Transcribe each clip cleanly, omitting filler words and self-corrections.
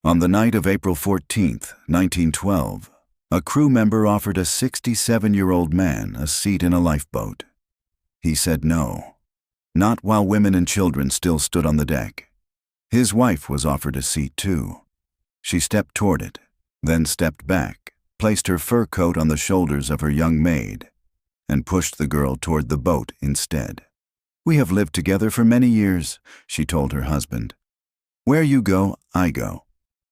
On the night of April 14th, 1912, a crew member offered a 67-year-old man a seat in a lifeboat. He said no, not while women and children still stood on the deck. His wife was offered a seat too. She stepped toward it, then stepped back, placed her fur coat on the shoulders of her young maid, and pushed the girl toward the boat instead. "We have lived together for many years," she told her husband. "Where you go, I go."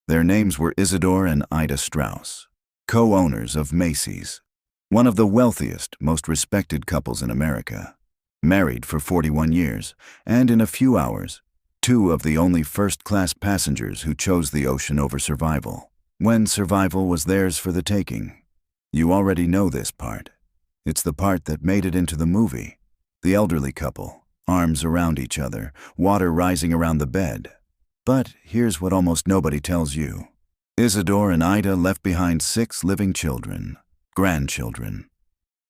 Their names were Isidor and Ida Straus, co-owners of Macy's, one of the wealthiest, most respected couples in America. Married for 41 years, and in a few hours, two of the only first-class passengers who chose the ocean over survival, when survival was theirs for the taking. You already know this part. It's the part that made it into the movie. The elderly couple, arms around each other, water rising around the bed. But here's what almost nobody tells you. Isidor and Ida left behind 6 living children, grandchildren,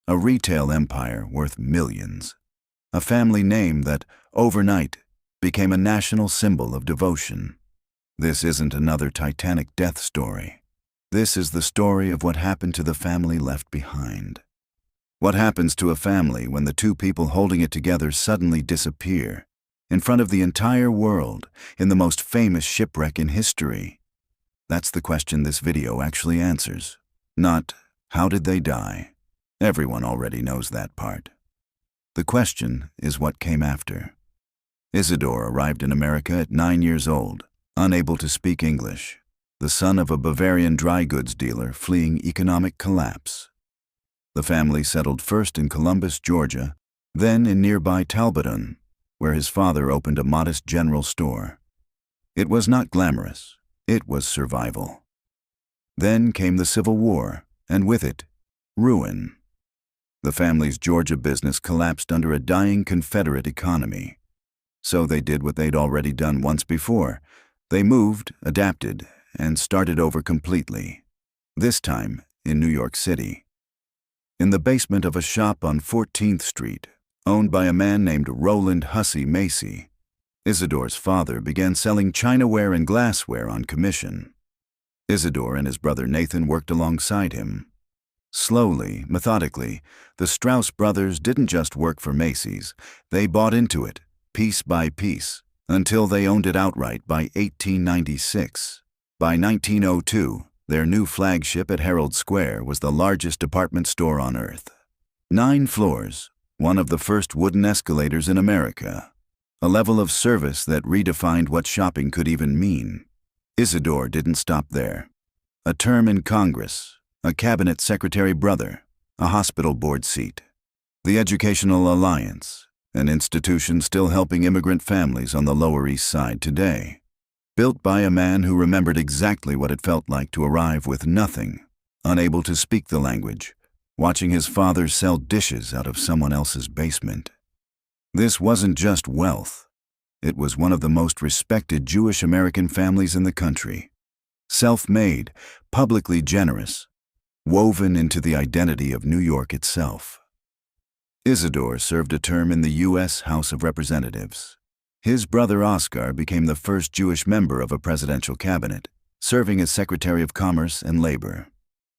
a retail empire worth millions, a family name that, overnight, became a national symbol of devotion. This isn't another Titanic death story. This is the story of what happened to the family left behind. What happens to a family when the two people holding it together suddenly disappear, in front of the entire world, in the most famous shipwreck in history? That's the question this video actually answers. Not, how did they die? Everyone already knows that part. The question is what came after. Isidor arrived in America at 9 years old, unable to speak English, the son of a Bavarian dry goods dealer fleeing economic collapse. The family settled first in Columbus, Georgia, then in nearby Talbotton, where his father opened a modest general store. It was not glamorous. It was survival. Then came the Civil War, and with it, ruin. The family's Georgia business collapsed under a dying Confederate economy. So they did what they'd already done once before. They moved, adapted, and started over completely. This time in New York City. In the basement of a shop on 14th Street, owned by a man named Roland Hussey Macy, Isidor's father began selling chinaware and glassware on commission. Isidor and his brother Nathan worked alongside him. Slowly, methodically, the Straus brothers didn't just work for Macy's, they bought into it, piece by piece, until they owned it outright by 1896. By 1902, their new flagship at Herald Square was the largest department store on earth. 9 floors, one of the first wooden escalators in America, a level of service that redefined what shopping could even mean. Isidor didn't stop there. A term in Congress, a cabinet secretary brother, a hospital board seat, the Educational Alliance, an institution still helping immigrant families on the Lower East Side today. Built by a man who remembered exactly what it felt like to arrive with nothing, unable to speak the language, watching his father sell dishes out of someone else's basement. This wasn't just wealth. It was one of the most respected Jewish American families in the country. Self-made, publicly generous, woven into the identity of New York itself. Isidor served a term in the U.S. House of Representatives. His brother Oscar became the first Jewish member of a presidential cabinet, serving as Secretary of Commerce and Labor.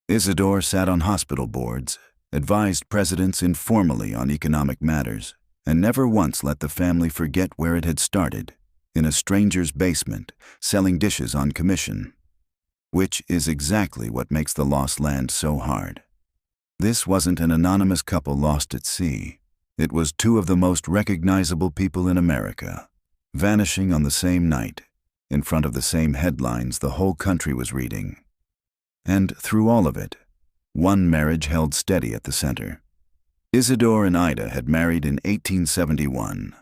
Isidor sat on hospital boards, advised presidents informally on economic matters, and never once let the family forget where it had started, in a stranger's basement, selling dishes on commission. Which is exactly what makes the lost land so hard. This wasn't an anonymous couple lost at sea. It was 2 of the most recognizable people in America, vanishing on the same night, in front of the same headlines the whole country was reading. And through all of it, one marriage held steady at the center. Isidor and Ida had married in 1871,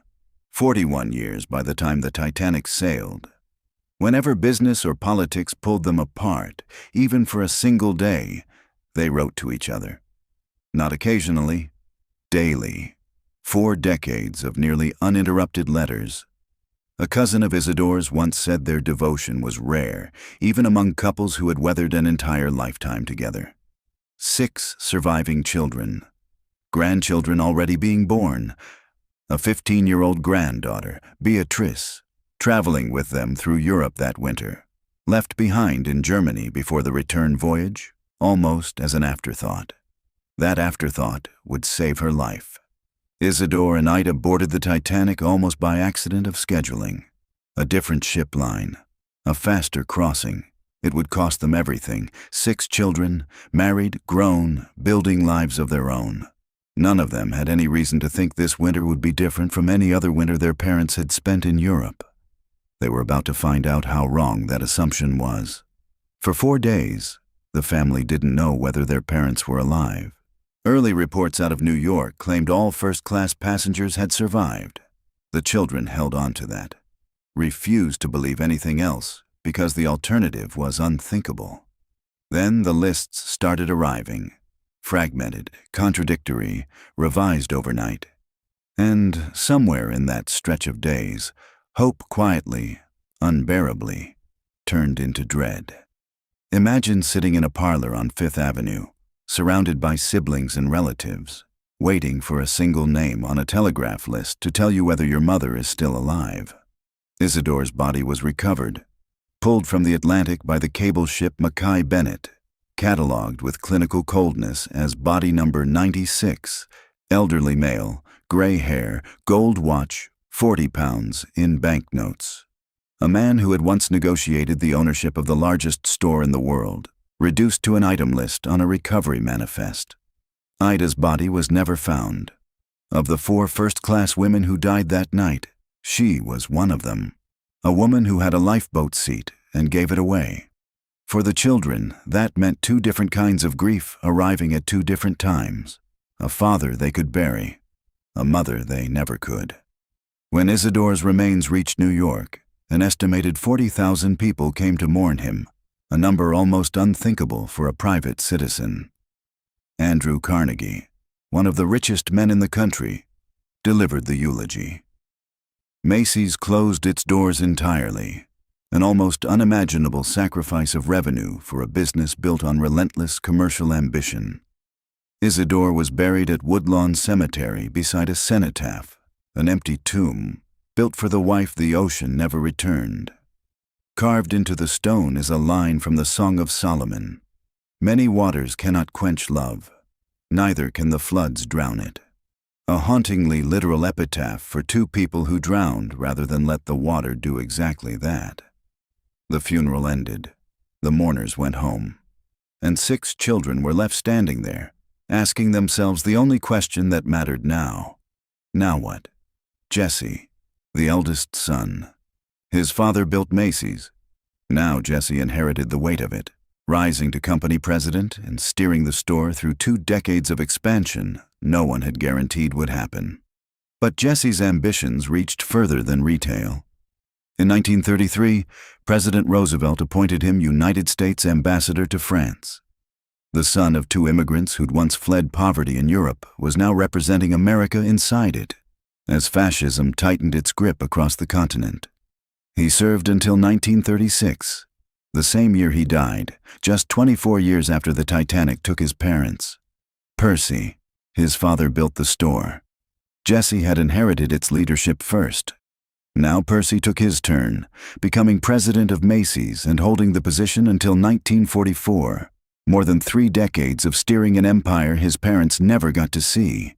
41 years by the time the Titanic sailed. Whenever business or politics pulled them apart, even for a single day, they wrote to each other. Not occasionally, daily. 4 decades of nearly uninterrupted letters. A cousin of Isidor's once said their devotion was rare, even among couples who had weathered an entire lifetime together. 6 surviving children. Grandchildren already being born. A 15-year-old granddaughter, Beatrice, traveling with them through Europe that winter. left behind in Germany before the return voyage, almost as an afterthought. That afterthought would save her life. Isidor and Ida boarded the Titanic almost by accident of scheduling. A different ship line, a faster crossing. It would cost them everything. 6 children, married, grown, building lives of their own. None of them had any reason to think this winter would be different from any other winter their parents had spent in Europe. They were about to find out how wrong that assumption was. For 4 days, the family didn't know whether their parents were alive. Early reports out of New York claimed all first-class passengers had survived. The children held on to that, refused to believe anything else because the alternative was unthinkable. Then the lists started arriving, fragmented, contradictory, revised overnight. And somewhere in that stretch of days, hope quietly, unbearably, turned into dread. Imagine sitting in a parlor on Fifth Avenue, surrounded by siblings and relatives, waiting for a single name on a telegraph list to tell you whether your mother is still alive. Isidor's body was recovered, pulled from the Atlantic by the cable ship Mackay Bennett, catalogued with clinical coldness as body number 96, elderly male, gray hair, gold watch, 40 pounds in banknotes. A man who had once negotiated the ownership of the largest store in the world, reduced to an item list on a recovery manifest. Ida's body was never found. Of the 4 first-class women who died that night, she was one of them. A woman who had a lifeboat seat and gave it away. For the children, that meant 2 different kinds of grief arriving at 2 different times. A father they could bury, a mother they never could. When Isidor's remains reached New York, an estimated 40,000 people came to mourn him, a number almost unthinkable for a private citizen. Andrew Carnegie, one of the richest men in the country, delivered the eulogy. Macy's closed its doors entirely, an almost unimaginable sacrifice of revenue for a business built on relentless commercial ambition. Isidor was buried at Woodlawn Cemetery beside a cenotaph, an empty tomb, built for the wife the ocean never returned. Carved into the stone is a line from the Song of Solomon. Many waters cannot quench love, neither can the floods drown it. A hauntingly literal epitaph for 2 people who drowned rather than let the water do exactly that. The funeral ended. The mourners went home. And 6 children were left standing there, asking themselves the only question that mattered now. Now what? Jesse, the eldest son. His father built Macy's. Now Jesse inherited the weight of it, rising to company president and steering the store through 2 decades of expansion no one had guaranteed would happen. But Jesse's ambitions reached further than retail. In 1933, President Roosevelt appointed him United States Ambassador to France. The son of 2 immigrants who'd once fled poverty in Europe was now representing America inside it, as fascism tightened its grip across the continent. He served until 1936, the same year he died, just 24 years after the Titanic took his parents. Percy, his father, built the store. Jesse had inherited its leadership first. Now Percy took his turn, becoming president of Macy's and holding the position until 1944, more than 3 decades of steering an empire his parents never got to see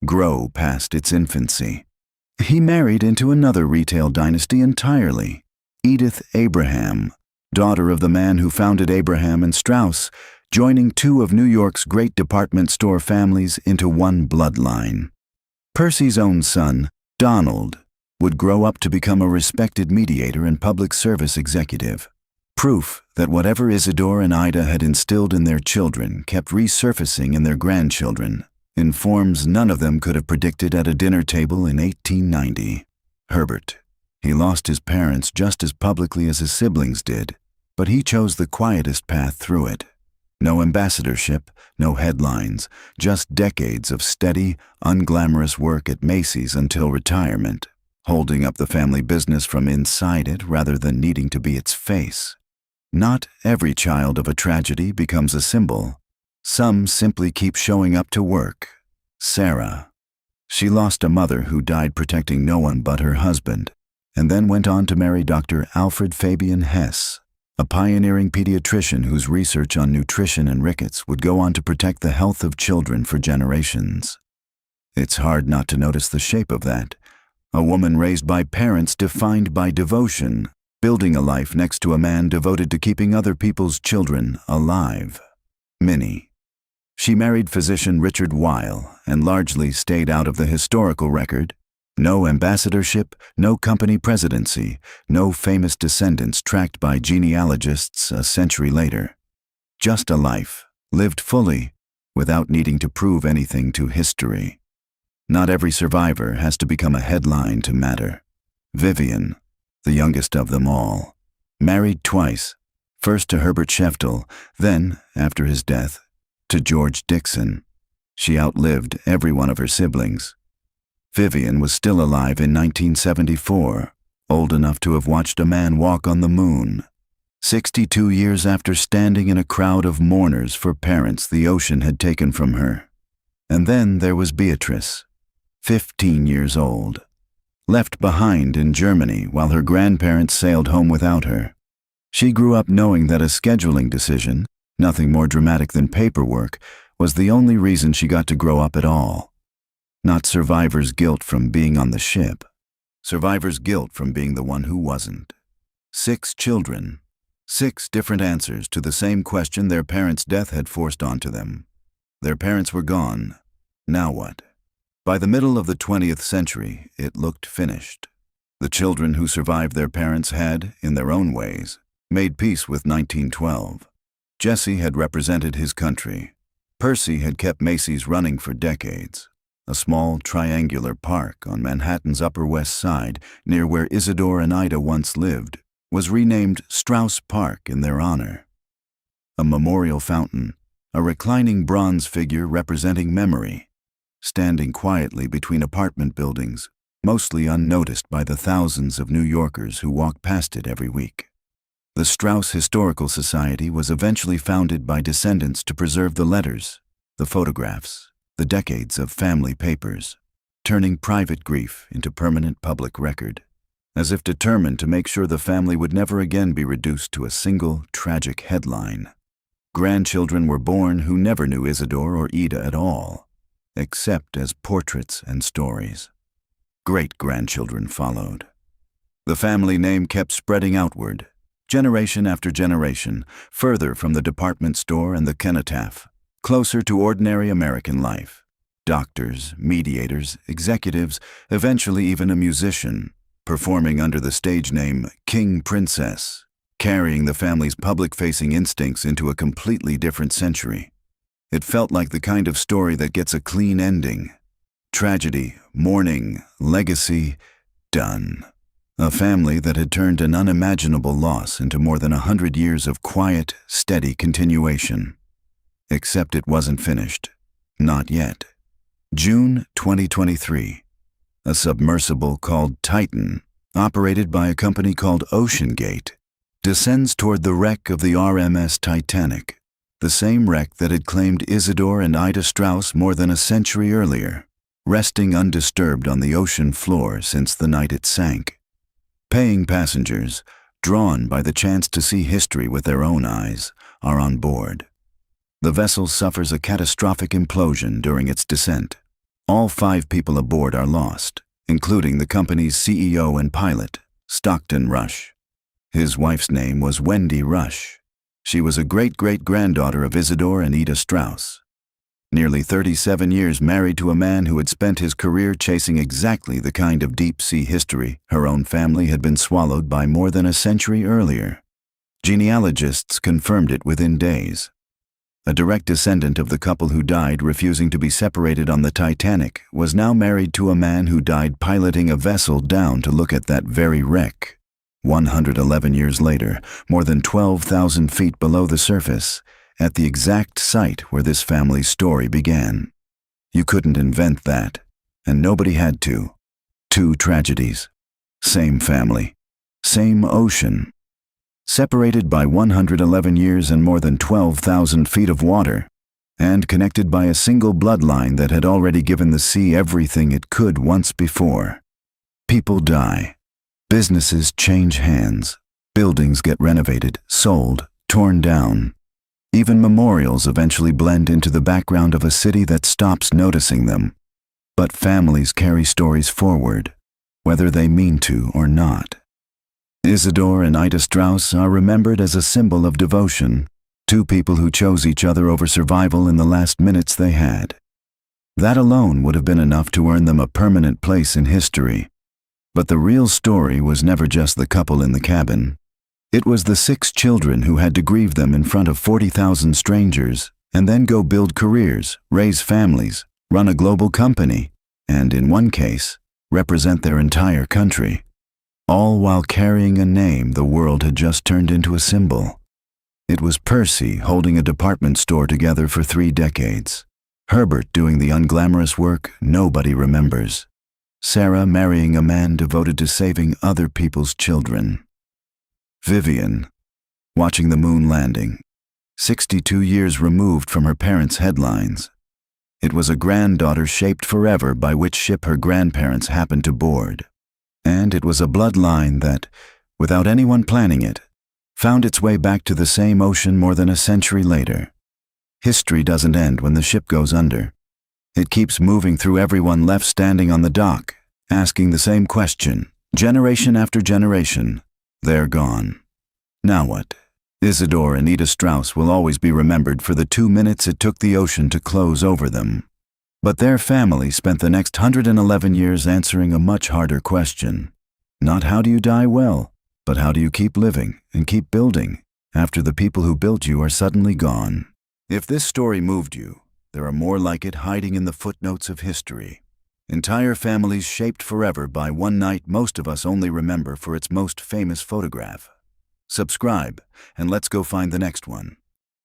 grow past its infancy. He married into another retail dynasty entirely, Edith Abraham, daughter of the man who founded Abraham and Straus, joining 2 of New York's great department store families into one bloodline. Percy's own son, Donald, would grow up to become a respected mediator and public service executive. Proof that whatever Isidor and Ida had instilled in their children kept resurfacing in their grandchildren, in forms none of them could have predicted at a dinner table in 1890. Herbert. He lost his parents just as publicly as his siblings did, but he chose the quietest path through it. No ambassadorship, no headlines, just decades of steady, unglamorous work at Macy's until retirement, holding up the family business from inside it rather than needing to be its face. Not every child of a tragedy becomes a symbol. Some simply keep showing up to work. Sarah. She lost a mother who died protecting no one but her husband, and then went on to marry Dr. Alfred Fabian Hess, a pioneering pediatrician whose research on nutrition and rickets would go on to protect the health of children for generations. It's hard not to notice the shape of that. A woman raised by parents defined by devotion, building a life next to a man devoted to keeping other people's children alive. Minnie. She married physician Richard Weil and largely stayed out of the historical record. No ambassadorship, no company presidency, no famous descendants tracked by genealogists a century later. Just a life, lived fully, without needing to prove anything to history. Not every survivor has to become a headline to matter. Vivian, the youngest of them all, married twice, first to Herbert Sheftel, then, after his death, to George Dixon. She outlived every one of her siblings. Vivian was still alive in 1974, old enough to have watched a man walk on the moon. 62 years after standing in a crowd of mourners for parents the ocean had taken from her. And then there was Beatrice, 15 years old, left behind in Germany while her grandparents sailed home without her. She grew up knowing that a scheduling decision, nothing more dramatic than paperwork, was the only reason she got to grow up at all. Not survivor's guilt from being on the ship. Survivor's guilt from being the one who wasn't. 6 children. 6 different answers to the same question their parents' death had forced onto them. Their parents were gone. Now what? By the middle of the 20th century, it looked finished. The children who survived their parents had, in their own ways, made peace with 1912. Jesse had represented his country. Percy had kept Macy's running for decades. A small triangular park on Manhattan's Upper West Side, near where Isidor and Ida once lived, was renamed Straus Park in their honor. A memorial fountain, a reclining bronze figure representing memory, standing quietly between apartment buildings, mostly unnoticed by the thousands of New Yorkers who walk past it every week. The Straus Historical Society was eventually founded by descendants to preserve the letters, the photographs, the decades of family papers, turning private grief into permanent public record, as if determined to make sure the family would never again be reduced to a single tragic headline. Grandchildren were born who never knew Isidor or Ida at all, except as portraits and stories. Great-grandchildren followed. The family name kept spreading outward, generation after generation, further from the department store and the cenotaph, closer to ordinary American life. Doctors, mediators, executives, eventually even a musician, performing under the stage name King Princess, carrying the family's public-facing instincts into a completely different century. It felt like the kind of story that gets a clean ending. Tragedy, mourning, legacy, done. A family that had turned an unimaginable loss into more than 100 years of quiet, steady continuation. Except it wasn't finished. Not yet. June 2023. A submersible called Titan, operated by a company called OceanGate, descends toward the wreck of the RMS Titanic, the same wreck that had claimed Isidor and Ida Straus more than a century earlier, resting undisturbed on the ocean floor since the night it sank. Paying passengers, drawn by the chance to see history with their own eyes, are on board. The vessel suffers a catastrophic implosion during its descent. All 5 people aboard are lost, including the company's CEO and pilot, Stockton Rush. His wife's name was Wendy Rush. She was a great-great-granddaughter of Isidor and Ida Straus. Nearly 37 years married to a man who had spent his career chasing exactly the kind of deep-sea history her own family had been swallowed by more than a century earlier. Genealogists confirmed it within days. A direct descendant of the couple who died refusing to be separated on the Titanic was now married to a man who died piloting a vessel down to look at that very wreck. 111 years later, more than 12,000 feet below the surface, at the exact site where this family's story began. You couldn't invent that, and nobody had to. 2 tragedies. Same family. Same ocean. Separated by 111 years and more than 12,000 feet of water, and connected by a single bloodline that had already given the sea everything it could once before. People die. Businesses change hands. Buildings get renovated, sold, torn down. Even memorials eventually blend into the background of a city that stops noticing them. But families carry stories forward, whether they mean to or not. Isidor and Ida Straus are remembered as a symbol of devotion, two people who chose each other over survival in the last minutes they had. That alone would have been enough to earn them a permanent place in history. But the real story was never just the couple in the cabin. It was the 6 children who had to grieve them in front of 40,000 strangers, and then go build careers, raise families, run a global company, and in one case, represent their entire country. All while carrying a name the world had just turned into a symbol. It was Percy holding a department store together for 3 decades. Herbert doing the unglamorous work nobody remembers. Sarah marrying a man devoted to saving other people's children. Vivian, watching the moon landing, 62 years removed from her parents' headlines. It was a granddaughter shaped forever by which ship her grandparents happened to board. And it was a bloodline that, without anyone planning it, found its way back to the same ocean more than a century later. History doesn't end when the ship goes under. It keeps moving through everyone left standing on the dock, asking the same question, generation after generation. They're gone. Now what? Isidor and Ida Straus will always be remembered for the 2 minutes it took the ocean to close over them. But their family spent the next 111 years answering a much harder question. Not how do you die well, but how do you keep living and keep building after the people who built you are suddenly gone? If this story moved you, there are more like it hiding in the footnotes of history. Entire families shaped forever by one night most of us only remember for its most famous photograph. Subscribe, and let's go find the next one.